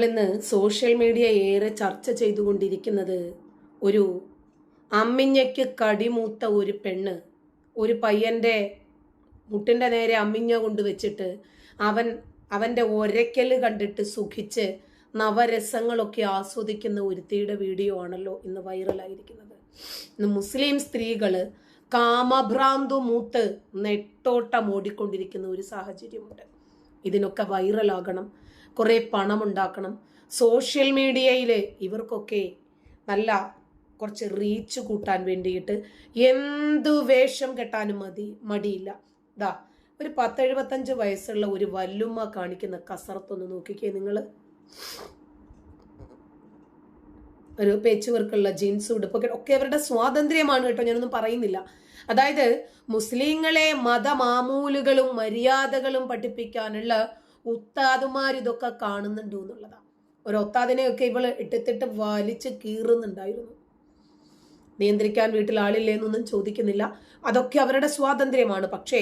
ഇന്ന് social media ഏറെ ചർച്ച ചെയ്തുകൊണ്ടിരിക്കുന്നത് ഒരു അമ്മിഞ്ഞയ്ക്ക് കടിമൂത്ത ഒരു പെണ്ണ് ഒരു പയ്യന്റെ മുട്ടിന്റെ നേരെ അമ്മിഞ്ഞ കൊണ്ട് വെച്ചിട്ട് അവന്റെ ഒരയ്ക്കൽ കണ്ടിട്ട് സുഖിച്ച് നവരസങ്ങളൊക്കെ ആസ്വദിക്കുന്ന ഒരുത്തിയുടെ വീഡിയോ ആണല്ലോ ഇന്ന് വൈറലായിരിക്കുന്നത്. ഇന്ന് മുസ്ലിം സ്ത്രീകള് കാമഭ്രാന്തു മൂത്ത് നെട്ടോട്ടം ഓടിക്കൊണ്ടിരിക്കുന്ന ഒരു സാഹചര്യമുണ്ട്. ഇതിനൊക്കെ വൈറലാകണം, കുറെ പണം ഉണ്ടാക്കണം. സോഷ്യൽ മീഡിയയിൽ ഇവർക്കൊക്കെ നല്ല കുറച്ച് റീച്ച് കൂട്ടാൻ വേണ്ടിയിട്ട് എന്തു വേഷം കെട്ടാനും മടിയില്ല. ദാ ഒരു 10-75 വയസ്സുള്ള ഒരു വല്ലുമ്മ കാണിക്കുന്ന കസർത്തൊന്ന് നോക്കിക്കേ നിങ്ങൾ. ഒരു പേച്ച് വർക്കുള്ള ജീൻസ് ഉടുപ്പൊക്കെ ഒക്കെ അവരുടെ സ്വാതന്ത്ര്യമാണ് കേട്ടോ, ഞാനൊന്നും പറയുന്നില്ല. അതായത് മുസ്ലിങ്ങളെ മതമാമൂലുകളും മര്യാദകളും പഠിപ്പിക്കാനുള്ള ഉസ്താദുമാർ ഇതൊക്കെ കാണുന്നുണ്ട് എന്നുള്ളതാണ്. ഒരു ഉസ്താദിനെയൊക്കെ ഇവള് ഇട്ടിത്തിട്ട് വലിച്ച് കീറുന്നുണ്ടായിരുന്നു. നിയന്ത്രിക്കാൻ വീട്ടിൽ ആളില്ലേന്നൊന്നും ചോദിക്കുന്നില്ല, അതൊക്കെ അവരുടെ സ്വാതന്ത്ര്യമാണ്. പക്ഷേ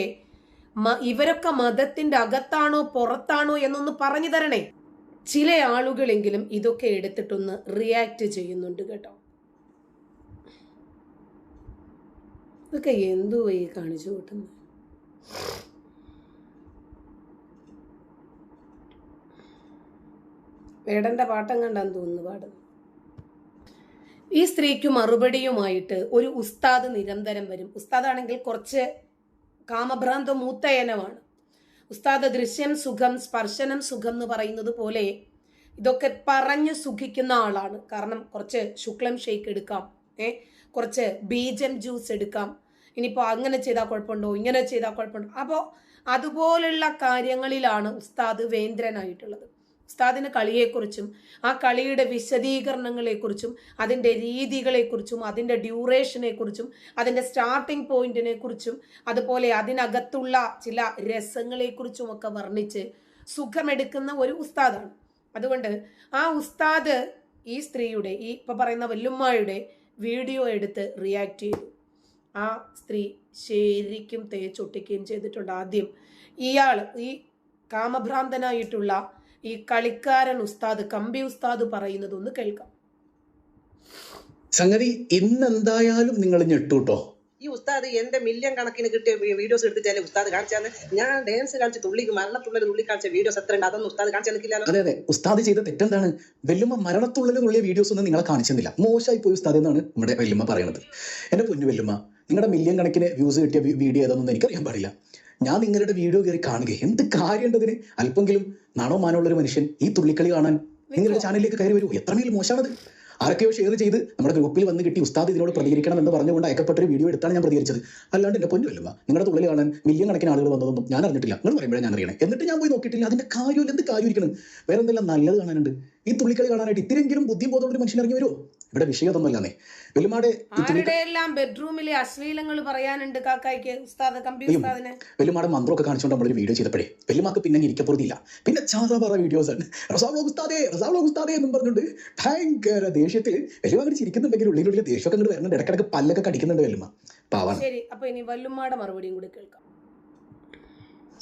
ഇവരൊക്കെ മതത്തിന്റെ അകത്താണോ പുറത്താണോ എന്നൊന്ന് പറഞ്ഞു തരണേ. ചില ആളുകളെങ്കിലും ഇതൊക്കെ എടുത്തിട്ടൊന്ന് റിയാക്ട് ചെയ്യുന്നുണ്ട് കേട്ടോ. ഇതൊക്കെ എന്തോ ഈ കാണിച്ചു കൂട്ടുന്നത്. വേടന്റെ പാട്ടം കണ്ടാന്ന് തോന്നുന്നു പാടുന്നു. ഈ സ്ത്രീക്ക് മറുപടിയുമായിട്ട് ഒരു ഉസ്താദ് നിരന്തരം വരും. ഉസ്താദാണെങ്കിൽ കുറച്ച് കാമഭ്രാന്ത മൂത്തയനമാണ്. ഉസ്താദ് ദൃശ്യം സുഖം സ്പർശനം സുഖം എന്ന് പറയുന്നത് പോലെ ഇതൊക്കെ പറഞ്ഞ് സുഖിക്കുന്ന ആളാണ്. കാരണം കുറച്ച് ശുക്ലം ഷെയ്ക്ക് എടുക്കാം, കുറച്ച് ബീജം ജ്യൂസ് എടുക്കാം, ഇനിയിപ്പോ അങ്ങനെ ചെയ്താൽ കുഴപ്പമുണ്ടോ, ഇങ്ങനെ ചെയ്താൽ കുഴപ്പമുണ്ടോ. അപ്പോൾ അതുപോലുള്ള കാര്യങ്ങളിലാണ് ഉസ്താദ് വേന്ദ്രനായിട്ടുള്ളത്. ഉസ്താദിന് കളിയെക്കുറിച്ചും ആ കളിയുടെ വിശദീകരണങ്ങളെക്കുറിച്ചും അതിൻ്റെ രീതികളെക്കുറിച്ചും അതിൻ്റെ ഡ്യൂറേഷനെ കുറിച്ചും അതിൻ്റെ സ്റ്റാർട്ടിംഗ് പോയിന്റിനെ കുറിച്ചും അതുപോലെ അതിനകത്തുള്ള ചില രസങ്ങളെക്കുറിച്ചും ഒക്കെ വർണ്ണിച്ച് സുഖമെടുക്കുന്ന ഒരു ഉസ്താദാണ്. അതുകൊണ്ട് ആ ഉസ്താദ് ഈ സ്ത്രീയുടെ ഈ ഇപ്പൊ പറയുന്ന വല്ലുമ്മായുടെ വീഡിയോ എടുത്ത് റിയാക്ട് ചെയ്തു. ആ സ്ത്രീ ശരിക്കും തേച്ചൊട്ടിക്കുകയും ചെയ്തിട്ടുണ്ട്. ആദ്യം ഇയാൾ ഈ കാമഭ്രാന്തനായിട്ടുള്ള ഈ കളിക്കാരൻ ഉസ്താദ് കമ്പി ഉസ്താദ് പറയുന്നത് ഒന്ന് കേൾക്കാം. സംഗതി ഇന്നെന്തായാലും നിങ്ങൾ ഞെട്ടൂട്ടോ. ഈ ഉസ്താദ് എന്റെ മില്യൺ കണക്കിന് കിട്ടിയ വീഡിയോസ് എടുത്തിട്ടല്ലേ ഉസ്താദ് കാണിച്ചാന്ന്. ഞാൻ ഡാൻസ് കളിച്ച് തുള്ളിക്ക് മരണത്തുള്ളൽ തുള്ളി കാണിച്ച വീഡിയോസ് എത്ര ഉണ്ട്, അതൊന്നും ഉസ്താദ് കാണിച്ചു നിൽക്കില്ലല്ലോ. അതെ, ഉസ്താദ് ചെയ്ത തെറ്റെന്താണ്? വെല്ലുമ്മ മരണത്തുള്ളൽ തുള്ളിയ വീഡിയോസ് ഒന്നും നിങ്ങളെ കാണിച്ചെന്നില്ല. മോശമായി പോയി ഉസ്താദ് എന്നാണ് നമ്മുടെ വെല്ലുമ്മ പറയുന്നത്. എന്റെ പൊന്നു വെല്ലുമ്മ, നിങ്ങളുടെ മില്യൺ കണക്കിന് വ്യൂസ് കിട്ടിയ വീഡിയോ ഏതാണെന്ന് എനിക്കറിയാൻ പാടില്ല. ഞാൻ നിങ്ങളുടെ വീഡിയോ കയറി കാണുക എന്ത് കാര്യമുണ്ടതിന്? അല്പെങ്കിലും നാണോ മാനോ ഉള്ളൊരു മനുഷ്യൻ ഈ തുള്ളിക്കളി കാണാൻ നിങ്ങളുടെ ചാനലിലേക്ക് കയറി വരൂ. എത്രമേൽ മോശമാണത്. ആരൊക്കെയോ ഷെയർ ചെയ്ത് നമ്മുടെ ഗ്രൂപ്പിൽ വന്ന് കിട്ടി ഉസ്താദ് ഇതിനോട് പ്രതികരിക്കണം എന്ന് പറഞ്ഞുകൊണ്ട് അയക്കപ്പെട്ടൊരു വീഡിയോ എടുത്താണ് ഞാൻ പ്രതികരിച്ചത്. അല്ലാണ്ട് എന്റെ പൊന്നുമല്ല, നിങ്ങളുടെ തുള്ളി കാണാൻ മില്യൺ കണക്കിന് ആളുകൾ വന്നതൊന്നും ഞാൻ അറിഞ്ഞിട്ടില്ല. നിങ്ങൾ പറയുമ്പോഴേ ഞാൻ അറിയണേ. എന്നിട്ട് ഞാൻ പോയി നോക്കിയിട്ടില്ല. അതിന്റെ കാര്യമില്ല, എന്ത് കാര്യമായിരിക്കണം? വേറെ എന്തെല്ലാം നല്ലത് കാണാനുണ്ട്? ഈ തുള്ളിക്കളി കാണാനായിട്ട് ഇത്തിരെങ്കിലും ബുദ്ധിയും ബോധമുള്ള മനുഷ്യൻ ഇറങ്ങി വരുമോ? ഇവിടെ വിഷയമൊന്നുമല്ലാന്നേ. വെല്ലുമാടെ ബെഡ്റൂമിലെ അശ്ലീലങ്ങൾ പറയാനുണ്ട് കാക്കായ്ക്ക് ഉസ്താദ് കമ്പി ഉസ്താദിനെ. വെല്ലുമാടെ മന്ത്രമൊക്കെ കാണിച്ചുകൊണ്ട് നമ്മളൊരു വീഡിയോ ചെയ്തപ്പോഴേ വെല്ലുമാക്ക് പിന്നെ ഇരിക്കപ്പുറത്തില്ല. പിന്നെ ചാതാ പറ വീഡിയോസ് ആണ്. റസാവ്ലോ ഉസ്താദേ എന്നും പറഞ്ഞുകൊണ്ട് ഭയങ്കര ദേഷ്യത്തിൽ വെല്ലുമാ ചിരിക്കുന്നുണ്ടെങ്കിൽ ഉള്ളിലുള്ള ദേഷ്യമൊക്കെ അങ്ങോട്ട് വരുന്നുണ്ട്. ഇടക്കിടക്ക് പല്ലൊക്കെ കടിക്കുന്നുണ്ട് വെല്ലുമ. പാവാണ്. ശരി, അപ്പൊ ഇനി വല്ലുമാടെ മറുപടിയും കൂടി കേൾക്കാം.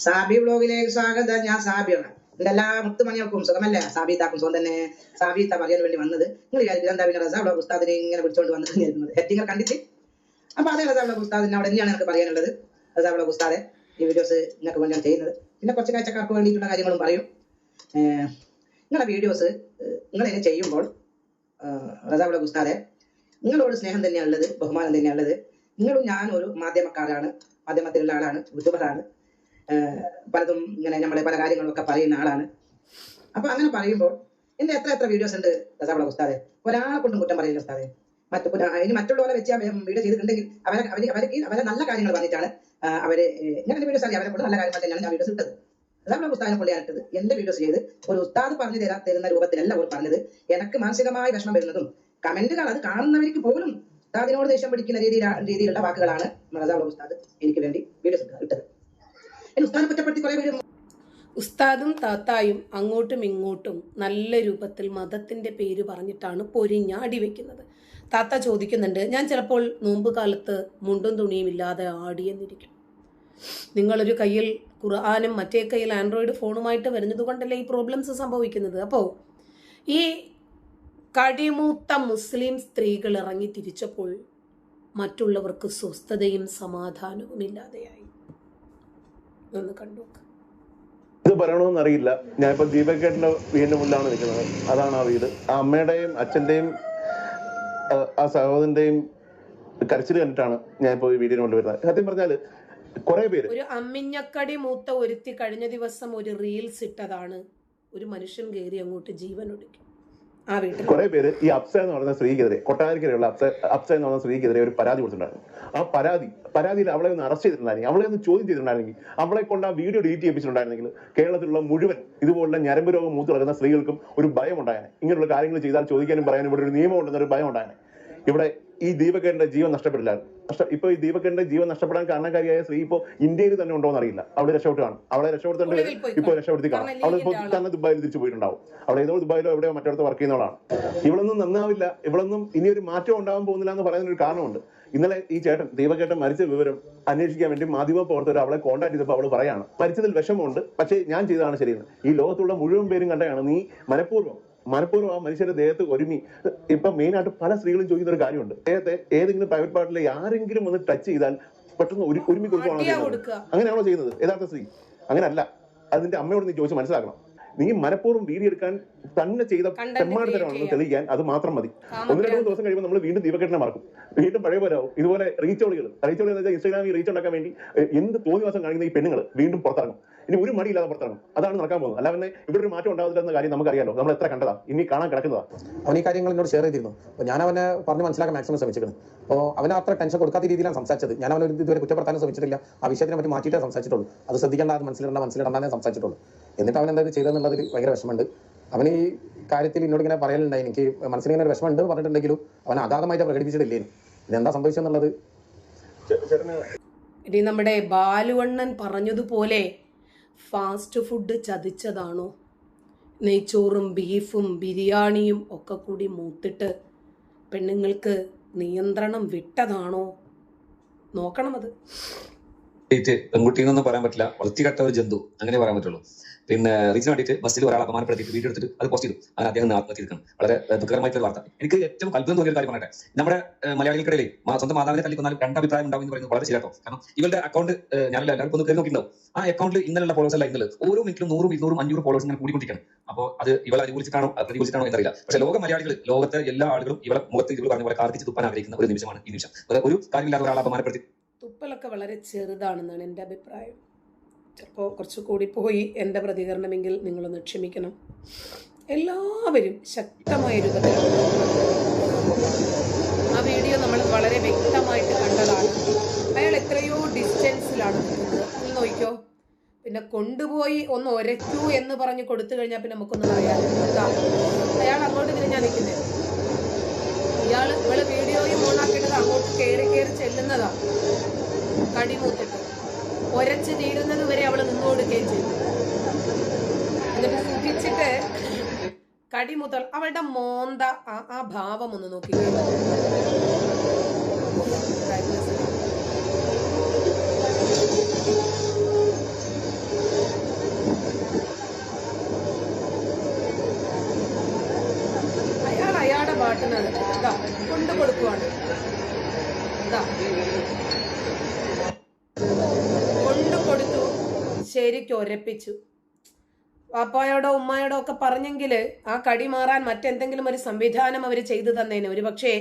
സാബി വ്ലോഗിലേക്ക് സ്വാഗതം. ഞാൻ സാബിയാണ്. എല്ലാ മുത്തുമണികൾക്കും സുഖമല്ലേ? സാബിത്താക്കും സുഖം തന്നെ. സാബിത്ത പറയാൻ വേണ്ടി വന്നത് നിങ്ങൾ വിചാരിക്കും എന്താ പിന്നെ റസാ വ്ലോഗ് ഉസ്താദിനെ ഇങ്ങനെ വിളിച്ചോണ്ട് വന്നിരുന്നത് ഹെഡിങ്ങൾ കണ്ടിട്ട്. അപ്പൊ അതേ റസാ വ്ലോഗ് ഉസ്താദിനെ അവിടെ തന്നെയാണ് എനിക്ക് പറയാനുള്ളത്. റസാ വ്ലോഗ് ഉസ്താദെ, ഈ വീഡിയോസ് നിങ്ങൾക്ക് വേണ്ടിയാണ് ചെയ്യുന്നത്. പിന്നെ കുറച്ച് കാഴ്ചക്കാർക്ക് വേണ്ടിയിട്ടുള്ള കാര്യങ്ങളും പറയും. നിങ്ങളുടെ വീഡിയോസ് നിങ്ങൾ ഇങ്ങനെ ചെയ്യുമ്പോൾ റസാ വ്ലോഗ് ഉസ്താദെ, നിങ്ങളോട് സ്നേഹം തന്നെയാണുള്ളത്, ബഹുമാനം തന്നെയാണുള്ളത്. നിങ്ങളും ഞാനൊരു മാധ്യമക്കാരാണ്, മാധ്യമത്തിലുള്ള ആളാണ്, യൂട്യൂബറാണ്. പലതും ഇങ്ങനെ നമ്മളെ പല കാര്യങ്ങളൊക്കെ പറയുന്ന ആളാണ്. അപ്പൊ അങ്ങനെ പറയുമ്പോൾ എന്റെ എത്ര വീഡിയോസ് ഉണ്ട് റസാ വ്ലോഗ് ഉസ്താദെ. ഒരാളെ കൊണ്ടും കുറ്റം പറയില്ല ഉസ്താദെ. ഇനി മറ്റുള്ളവരെ വെച്ച് വീഡിയോ ചെയ്തിട്ടുണ്ടെങ്കിൽ അവരെ നല്ല കാര്യങ്ങൾ പറഞ്ഞിട്ടാണ് അവര് ഇങ്ങനെ വീഡിയോസ് അറിയാം. അവരെ കൊണ്ട് നല്ല കാര്യങ്ങൾ തന്നെയാണ് ഞാൻ വീഡിയോസ് ഇട്ടത്. റസാ വ്ലോഗ് ഉസ്താദിനെ കൊണ്ടാണ് ഇട്ടത്. എന്റെ വീഡിയോസ് ചെയ്ത് ഒരു ഉസ്താദ് പറഞ്ഞു തരുന്ന രൂപത്തിലല്ല അവർ പറഞ്ഞത്. എനിക്ക് മാനസികമായ വിഷമം വരുന്നതും കമന്റുകൾ അത് കാണുന്നവർക്ക് പോലും ഉസ്താദിനോട് ദേഷ്യം പിടിക്കുന്ന രീതിയിലുള്ള വാക്കുകളാണ് റസാ വ്ലോഗ് ഉസ്താദ് എനിക്ക് വേണ്ടി വീഡിയോസ് ഇട്ടത്. ഉസ്താദും താത്തായും അങ്ങോട്ടും ഇങ്ങോട്ടും നല്ല രൂപത്തിൽ മതത്തിന്റെ പേര് പറഞ്ഞിട്ടാണ് പൊരിഞ്ഞാടി വെക്കുന്നത്. താത്ത ചോദിക്കുന്നുണ്ട്, ഞാൻ ചിലപ്പോൾ നോമ്പ് കാലത്ത് മുണ്ടും തുണിയും ഇല്ലാതെ ആടിയെന്നിരിക്കും. നിങ്ങളൊരു കയ്യിൽ ഖുർആനും മറ്റേ കയ്യിൽ ആൻഡ്രോയിഡ് ഫോണുമായിട്ട് വരുന്നത് കൊണ്ടല്ലേ ഈ പ്രോബ്ലംസ് സംഭവിക്കുന്നത്. അപ്പോൾ ഈ കടിമൂത്ത മുസ്ലിം സ്ത്രീകൾ ഇറങ്ങി തിരിച്ചപ്പോൾ മറ്റുള്ളവർക്ക് സ്വസ്ഥതയും സമാധാനവും ഇല്ലാതെയായി. ഒന്ന് കണ്ടു. ഇത് പറയണമെന്ന് അറിയില്ല. ഞാനിപ്പോ ദീപക്കേട്ടന്റെ വീടിന്റെ മുന്നിലാണ് നിൽക്കുന്നത്. അതാണ് ആ വീട്. ആ അമ്മയുടെയും അച്ഛന്റെയും ആ സഹോദരന്റെയും കരച്ചിൽ കണ്ടിട്ടാണ് ഞാനിപ്പോ ഈ വീടിന് കൊണ്ടുവരുന്നത്. സത്യം പറഞ്ഞാല് കുറെ പേര്, ഒരു അമ്മിഞ്ഞക്കടി മൂത്ത ഒരുത്തി കഴിഞ്ഞ ദിവസം ഒരു റീൽസ് ഇട്ടതാണ്. ഒരു മനുഷ്യൻ കയറി അങ്ങോട്ട് ജീവൻ ഒടുക്കി ആ വീട്ടിൽ. കുറെ പേര് ഈ അപ്സ എന്ന് പറയുന്ന സ്ത്രീക്കെതിരെ, കൊട്ടാരക്കരയുള്ള അപ്സ എന്ന് പറയുന്ന സ്ത്രീക്കെതിരെ ഒരു പരാതി കൊടുത്തിട്ടുണ്ടായിരുന്നു. ആ പരാതിയിൽ അവളെ ഒന്ന് അറസ്റ്റ് ചെയ്തിട്ടുണ്ടായിരുന്നെങ്കിൽ, അവളെ ഒന്ന് ചോദ്യം ചെയ്തിട്ടുണ്ടായിരുന്നെങ്കിൽ, അവളെ കൊണ്ട് ആ വീഡിയോ ഡിലീറ്റ് ചെയ്യിപ്പിച്ചിട്ടുണ്ടായിരുന്നെങ്കിൽ കേരളത്തിലുള്ള മുഴുവൻ ഇതുപോലുള്ള ഞരമ്പ് രോഗം മൂത്ത് കിടക്കുന്ന സ്ത്രീകൾക്കും ഒരു ഭയം ഉണ്ടായേനെ. ഇങ്ങനെയുള്ള കാര്യങ്ങൾ ചെയ്താൽ ചോദിക്കാനും പറയാനും ഇവിടെ ഒരു നിയമം ഉണ്ടെന്നൊരു ഭയം ഉണ്ടായേനെ. ഇവിടെ ഈ ദീപക്കേട്ടന്റെ ജീവൻ നഷ്ടപ്പെടില്ലായിരുന്നു. ഇപ്പൊ ഈ ദീപക്കേട്ടന്റെ ജീവൻ നഷ്ടപ്പെടാൻ കാരണക്കാരിയായ സ്ത്രീ ഇപ്പൊ ഇന്ത്യയിൽ തന്നെ ഉണ്ടോ എന്നറിയില്ല. അവളെ രക്ഷപ്പെട്ടാണ്. അവളെ രക്ഷപ്പെടുത്തേണ്ടത് ഇപ്പൊ രക്ഷപ്പെടുത്തി കാണാം. അവൾ ഇപ്പോൾ തന്നെ ദുബായിൽ തിരിച്ചു പോയിട്ടുണ്ടാവും. അവൾ ഏതോ ദുബായിലോ എവിടെയോ മറ്റിടത്ത് വർക്ക് ചെയ്യുന്നവളാണ്. ഇവളൊന്നും നന്നാവില്ല, ഇവളൊന്നും ഇനി ഒരു മാറ്റം ഉണ്ടാവാൻ പോകുന്നില്ല എന്ന് പറയുന്ന ഒരു കാരണമുണ്ട്. ഇന്നലെ ഈ ദീപക്കേട്ടൻ മരിച്ച വിവരം അന്വേഷിക്കാൻ വേണ്ടി മാധ്യമ പ്രവർത്തകർ അവളെ കോൺടാക്ട് ചെയ്തപ്പോൾ അവള് പറയാണ്, മരിച്ചതിൽ വിഷമമുണ്ട്, പക്ഷേ ഞാൻ ചെയ്തതാണ് ശരിയെന്ന്. ഈ ലോകത്തുള്ള മുഴുവൻ പേരും കണ്ടാണ് നീ മനഃപൂർവ്വം ആ മനുഷ്യരുടെ ദേഹത്ത് ഒരുമി. ഇപ്പൊ മെയിൻ ആയിട്ട് പല സ്ത്രീകളും ചോദിക്കുന്ന ഒരു കാര്യമുണ്ട്, ദേഹത്തെ ഏതെങ്കിലും പ്രൈവറ്റ് പാർട്ടിലെ ആരെങ്കിലും ഒന്ന് ടച്ച് ചെയ്താൽ പെട്ടെന്ന് ഒരുമി കൊടുക്കുകയാണോ ചെയ്യുന്നത്? അങ്ങനെയാണോ ചെയ്യുന്നത് യഥാർത്ഥ സ്ത്രീ? അങ്ങനെയല്ല. അതിന്റെ അമ്മയോട് നീ ചോദിച്ച് മനസ്സിലാക്കണം. നീ മനഃപൂർവ്വം വീഡിയോ എടുക്കാൻ തന്നെ ചെയ്ത തെമ്മാടിത്തരമാണെന്ന് തെളിയിക്കാൻ അത് മാത്രം മതി. 1-2 ദിവസം കഴിയുമ്പോൾ നമ്മൾ വീണ്ടും ദീപക്കേട്ടനെ മറക്കും, വീണ്ടും പഴയ പോലെ ആവും. ഇതുപോലെ റീച്ചോളികൾ എന്ന് വെച്ചാൽ ഇൻസ്റ്റാഗ്രാമിൽ റീച്ച് ഉണ്ടാക്കാൻ വേണ്ടി എന്ത് തോന്നിവാസം കാണിക്കുന്ന ഈ പെണ്ണുങ്ങൾ വീണ്ടും പുറത്തിറങ്ങും. ഇനി ഒരു മടിയില്ലാതെ പുറത്തിറങ്ങും. അതാണ് നടക്കാൻ പോകുന്നത്. അല്ലാതെ ഇവിടെ ഒരു മാറ്റം ഉണ്ടാകുന്ന കാര്യം നമുക്കറിയാലോ. നമ്മൾ എത്ര കണ്ടതാ, ഇനി കാണാൻ കിടക്കുന്നതാ. അവൻ ഈ കാര്യങ്ങൾ എന്നോട് ഷെയർ ചെയ്തിരുന്നു. അപ്പോൾ ഞാൻ അവനെ പറഞ്ഞ് മനസ്സിലാക്കാൻ മാക്സിമം ശ്രമിച്ചിരുന്നു. അപ്പോൾ അവന് അത്ര ടെൻഷൻ കൊടുക്കാത്ത രീതിയിലാണ് സംസാരിച്ചത്. ഞാൻ അവനൊരു ഇതുവരെ കുറ്റപ്പെടുത്താനും ശ്രമിച്ചിട്ടില്ല. ആ വിഷയത്തിനെ പറ്റി മാറ്റിയിട്ടേ സംസാരിച്ചിട്ടുള്ളൂ. അത് ശ്രദ്ധിക്കേണ്ട, അത് മനസ്സിലിടണ്ടെന്നേ സംസാരിച്ചിട്ടുള്ളൂ. എന്നിട്ട് അവൻ എന്തായത് ചെയ്തതെന്നുള്ളതിൽ ഭയങ്കര വിഷമമുണ്ട്. അവന് ഈ കാര്യത്തിൽ എന്നോട് ഇങ്ങനെ പറയലുണ്ടായി, എനിക്ക് മനസ്സിലിങ്ങനെ ഒരു വിഷമമുണ്ട് പറഞ്ഞിട്ടുണ്ടെങ്കിലും അവൻ അഗാധമായിട്ട് പ്രകടിപ്പിച്ചിട്ടില്ലേ. ഇതെന്താ സംഭവിച്ചെന്നുള്ളത് ഇനി നമ്മുടെ ബാലുവണ്ണൻ പറഞ്ഞതുപോലെ ഫാസ്റ്റ് ഫുഡ് ചതിച്ചതാണോ? നെയ്ച്ചോറും ബീഫും ബിരിയാണിയും ഒക്കെ കൂടി മൂത്തിട്ട് പെണ്ണുങ്ങൾക്ക് നിയന്ത്രണം വിട്ടതാണോ? നോക്കണം. അത് പെൺകുട്ടിന്നൊന്നും പറയാൻ പറ്റില്ല, വൃത്തികെട്ട ഒരു ജന്തു, അങ്ങനെ പറയാൻ പറ്റുള്ളൂ. പിന്നെ റീച്ചിന് വേണ്ടിയിട്ട് ബസ്സിൽ ഒരാൾ അപമാനപ്പെടുത്തിയിട്ട് വീഡിയോ എടുത്തിട്ട് അത് പോസ്റ്റ് ചെയ്തു. അങ്ങനെ അദ്ദേഹം ആത്മഹത്യ ചെയ്തിരിക്കണം. വളരെ ദുഃഖകരമായിട്ടുള്ള വാർത്ത. എനിക്ക് ഏറ്റവും അത്ഭുതം തോന്നിയ ഒരു കാര്യം പറയട്ടെ, നമ്മുടെ മലയാളികൾക്കിടയിൽ സ്വന്തം മാതാവിനെ തല്ലിക്കൊന്നാലും രണ്ടഭിപ്രായം ഉണ്ടാവും എന്ന് പറയുന്നത് വളരെ ശരിയാട്ടോ. കാരണം ഇവരുടെ അക്കൗണ്ട് ഞാനല്ല എല്ലാവർക്കും ഒന്ന് കയറി നോക്കിയിട്ടുണ്ടാവും. ആ അക്കൗണ്ടിൽ ഇന്നലെയുള്ള ഫോളോവേഴ്സ് അല്ല ഇന്നലെ ഓരോ മിനിറ്റിലും 100, 200, 500 ഫോളോവേഴ്സ് ഇങ്ങനെ കൂടിക്കൊണ്ടിരിക്കണം. അപ്പോൾ അത് ഇവളെ അനുകൂലിച്ചിട്ടാണോ പ്രതികൂലിച്ചിട്ടാണോ എന്നറിയില്ല. പക്ഷേ ലോക മലയാളികൾ, ലോകത്തെ എല്ലാ ആളുകളും ഇവളെ മുഖത്ത് ഇവൾ പറഞ്ഞ പോലെ കാർത്തിച്ച് തുപ്പാൻ ആഗ്രഹിക്കുന്ന ഒരു നിമിഷമാണ് ഈ നിമിഷം. ഒരു കാര്യമില്ലാതെ ഒരാളെ അപമാനപ്പെടുത്തി തുപ്പലൊക്കെ വളരെ ചെറുതാണെന്നാണ് എൻ്റെ അഭിപ്രായം. ചിലപ്പോൾ കുറച്ച് കൂടി പോയി എൻ്റെ പ്രതികരണമെങ്കിൽ നിങ്ങളൊന്ന് ക്ഷമിക്കണം. എല്ലാവരും ശക്തമായ രൂപത്തിലാണ്. ആ വീഡിയോ നമ്മൾ വളരെ വ്യക്തമായിട്ട് കണ്ടതാണ്. അയാൾ എത്രയോ ഡിസ്റ്റൻസിലാണ് നിൽക്കുന്നത്. നിങ്ങൾ നോക്കിക്കോ. പിന്നെ കൊണ്ടുപോയി ഒന്ന് ഒരയ്ക്കൂ എന്ന് പറഞ്ഞ് കൊടുത്തു കഴിഞ്ഞാൽ പിന്നെ നമുക്കൊന്നും പറയാനില്ല. അയാൾ അങ്ങോട്ട് തിരിഞ്ഞാൽ നിൽക്കുന്നത്. ഇവള് വീഡിയോയും ഓണാക്കേണ്ടത് അങ്ങോട്ട് കയറി ചെല്ലുന്നതാണ്. കടിമൂത്തിട്ട് ഒരച്ച് തീരുന്നത് വരെ അവള് നിന്നു കൊടുക്കുകയും ചെയ്തു. എന്നിട്ട് സുഖിച്ചിട്ട് കടിമുത്തൽ അവളുടെ മോന്ത ആ ഭാവം ഒന്ന് നോക്കിക്കഴിഞ്ഞു. അയാളുടെ പാട്ടിനത് കൊണ്ടു കൊടുക്കുവാണ്. കൊണ്ടു കൊടുത്തു, ശരിക്കും ഒരപ്പിച്ചു. പാപ്പായോടോ ഉമ്മായോടോ ഒക്കെ പറഞ്ഞെങ്കിൽ ആ കടി മാറാൻ മറ്റെന്തെങ്കിലും ഒരു സംവിധാനം അവർ ചെയ്തു തന്നേനെ. ഒരു പക്ഷേ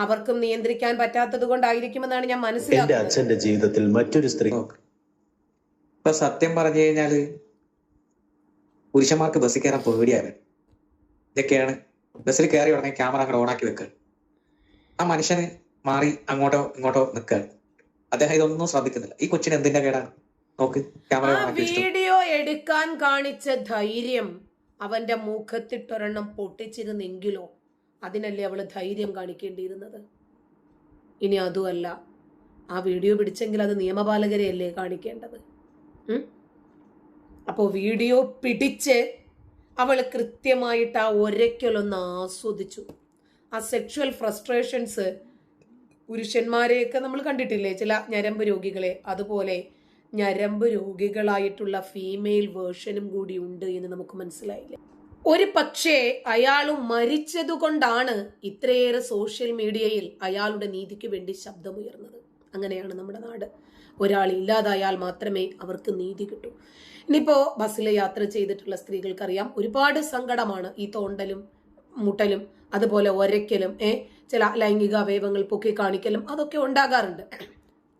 അവർക്കും നിയന്ത്രിക്കാൻ പറ്റാത്തത് കൊണ്ടായിരിക്കുമെന്നാണ് ഞാൻ മനസ്സിലാക്കുന്നത്. അച്ഛന്റെ ജീവിതത്തിൽ മറ്റൊരു സ്ത്രീ ഇപ്പൊ സത്യം പറഞ്ഞു കഴിഞ്ഞാല് പുരുഷന്മാർക്ക് ബസ്സിൽ കയറാൻ പേടിയാണ്. ഇതൊക്കെയാണ് ബസ്സിൽ കയറി ഉടനെ ക്യാമറ അങ്ങോട്ട് ഓണാക്കി വെക്കുക. ആ മനുഷ്യന് മാറി അങ്ങോട്ടോ ഇങ്ങോട്ടോ നിൽക്കുക. അദ്ദേഹം ഇതൊന്നും ശ്രദ്ധിക്കുന്നില്ല. ഈ കൊച്ചിന് എന്തിന്റെ കേടാണ്? നോക്ക്, ക്യാമറ വീഡിയോ എടുക്കാൻ കാണിച്ച ധൈര്യം അവന്റെ മുഖത്തിട്ടൊരെണ്ണം പൊട്ടിച്ചിരുന്നെങ്കിലോ, അതിനല്ലേ അവള് ധൈര്യം കാണിക്കേണ്ടിയിരുന്നത്. ഇനി അതുമല്ല, ആ വീഡിയോ പിടിച്ചെങ്കിൽ അത് നിയമപാലകരെയല്ലേ കാണിക്കേണ്ടത്. അപ്പോൾ വീഡിയോ പിടിച്ച് അവള് കൃത്യമായിട്ട് ആ ഒരയ്ക്കലൊന്ന് ആസ്വദിച്ചു. ആ സെക്ഷുവൽ ഫ്രസ്ട്രേഷൻസ് പുരുഷന്മാരെയൊക്കെ നമ്മൾ കണ്ടിട്ടില്ലേ, ചില ഞരമ്പ് രോഗികളെ. അതുപോലെ ഞരമ്പ് രോഗികളായിട്ടുള്ള ഫീമെയിൽ വേർഷനും കൂടി ഉണ്ട് എന്ന് നമുക്ക് മനസ്സിലായില്ല. ഒരു പക്ഷേ അയാൾ മരിച്ചതുകൊണ്ടാണ് ഇത്രയേറെ സോഷ്യൽ മീഡിയയിൽ അയാളുടെ നീതിക്ക് വേണ്ടി ശബ്ദമുയർന്നത്. അങ്ങനെയാണ് നമ്മുടെ നാട്. ഒരാൾ ഇല്ലാതായാൽ മാത്രമേ അവർക്ക് നീതി കിട്ടൂ. ഇനിയിപ്പോ ബസ്സിൽ യാത്ര ചെയ്തിട്ടുള്ള സ്ത്രീകൾക്കറിയാം, ഒരുപാട് സങ്കടമാണ് ഈ തോണ്ടലും മുട്ടലും അതുപോലെ ഒരയ്ക്കലും ചില ലൈംഗിക അവയവങ്ങൾ പൊക്കി കാണിക്കലും അതൊക്കെ ഉണ്ടാകാറുണ്ട്.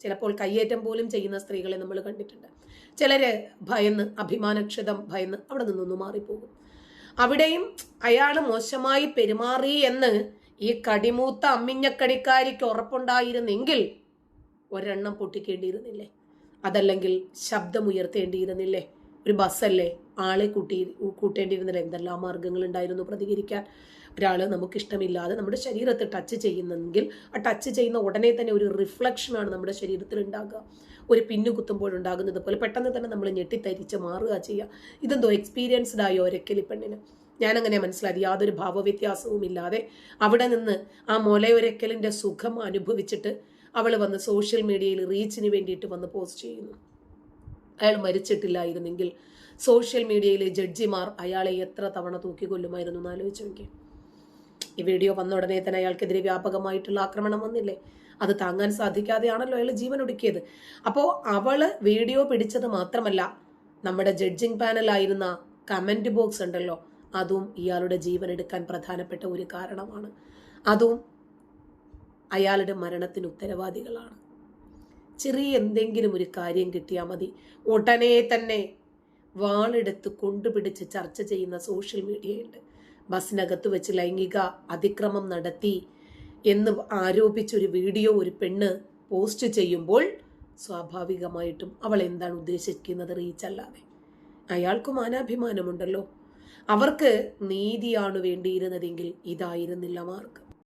ചിലപ്പോൾ കയ്യേറ്റം പോലും ചെയ്യുന്ന സ്ത്രീകളെ നമ്മൾ കണ്ടിട്ടുണ്ട്. ചിലര് ഭയന്ന്, അഭിമാനക്ഷതം ഭയന്ന് അവിടെ നിന്നൊന്നു മാറിപ്പോകും. അവിടെയും അയാൾ മോശമായി പെരുമാറി എന്ന് ഈ കടിമൂത്ത അമ്മിഞ്ഞക്കടിക്കാരിക്ക് ഉറപ്പുണ്ടായിരുന്നെങ്കിൽ ഒരെണ്ണം പൊട്ടിക്കേണ്ടിയിരുന്നില്ലേ? അതല്ലെങ്കിൽ ശബ്ദമുയർത്തേണ്ടിയിരുന്നില്ലേ? ഒരു ബസ്സല്ലേ, ആളെ കൂട്ടേണ്ടിയിരുന്നില്ല. എന്തെല്ലാം മാർഗങ്ങൾ ഉണ്ടായിരുന്നു പ്രതികരിക്കാൻ. ഒരാൾ നമുക്കിഷ്ടമില്ലാതെ നമ്മുടെ ശരീരത്തെ ടച്ച് ചെയ്യുന്നെങ്കിൽ ആ ടച്ച് ചെയ്യുന്ന ഉടനെ തന്നെ ഒരു റിഫ്ലക്ഷനാണ് നമ്മുടെ ശരീരത്തിൽ ഉണ്ടാകുക. ഒരു പിന്നു കുത്തുമ്പോഴുണ്ടാകുന്നത് പോലെ പെട്ടെന്ന് തന്നെ നമ്മൾ ഞെട്ടിത്തരിച്ച് മാറുക ചെയ്യുക. ഇതെന്തോ എക്സ്പീരിയൻസ്ഡ് ആയോ ഒരക്കലി പെണ്ണിന്? ഞാനങ്ങനെ മനസ്സിലാക്കി. യാതൊരു ഭാവവ്യത്യാസവും ഇല്ലാതെ അവിടെ നിന്ന് ആ മൊലയൊരക്കലിൻ്റെ സുഖം അനുഭവിച്ചിട്ട് അവൾ വന്ന് സോഷ്യൽ മീഡിയയിൽ റീച്ചിന് വേണ്ടിയിട്ട് വന്ന് പോസ്റ്റ് ചെയ്യുന്നു. അയാൾ മരിച്ചിട്ടില്ലായിരുന്നെങ്കിൽ സോഷ്യൽ മീഡിയയിലെ ജഡ്ജിമാർ അയാളെ എത്ര തവണ തൂക്കിക്കൊല്ലുമായിരുന്നു എന്ന് ആലോചിച്ച് നോക്കി. ഈ വീഡിയോ വന്ന ഉടനെ തന്നെ അയാൾക്കെതിരെ വ്യാപകമായിട്ടുള്ള ആക്രമണം വന്നില്ലേ? അത് താങ്ങാൻ സാധിക്കാതെയാണല്ലോ അയാൾ ജീവൻ ഒടുക്കിയത്. അപ്പോൾ അവള് വീഡിയോ പിടിച്ചത് മാത്രമല്ല, നമ്മുടെ ജഡ്ജിങ് പാനലായിരുന്ന കമന്റ് ബോക്സ് ഉണ്ടല്ലോ, അതും ഇയാളുടെ ജീവൻ എടുക്കാൻ പ്രധാനപ്പെട്ട ഒരു കാരണമാണ്. അതും അയാളുടെ മരണത്തിന് ഉത്തരവാദികളാണ്. ചെറിയ എന്തെങ്കിലും ഒരു കാര്യം കിട്ടിയാൽ മതി, ഉടനെ തന്നെ വാളെടുത്ത് കൊണ്ടുപിടിച്ച് ചർച്ച ചെയ്യുന്ന സോഷ്യൽ മീഡിയയുണ്ട്. ബസ്സിനകത്ത് വെച്ച് ലൈംഗിക അതിക്രമം നടത്തി എന്ന് ആരോപിച്ചൊരു വീഡിയോ ഒരു പെണ്ണ് പോസ്റ്റ് ചെയ്യുമ്പോൾ സ്വാഭാവികമായിട്ടും അവൾ എന്താണ് ഉദ്ദേശിക്കുന്നത്? റീച്ചല്ലാതെ. അയാൾക്ക് മാനാഭിമാനമുണ്ടല്ലോ. അവർക്ക് നീതിയാണ് വേണ്ടിയിരുന്നതെങ്കിൽ ഇതായിരുന്നില്ല മാർഗം.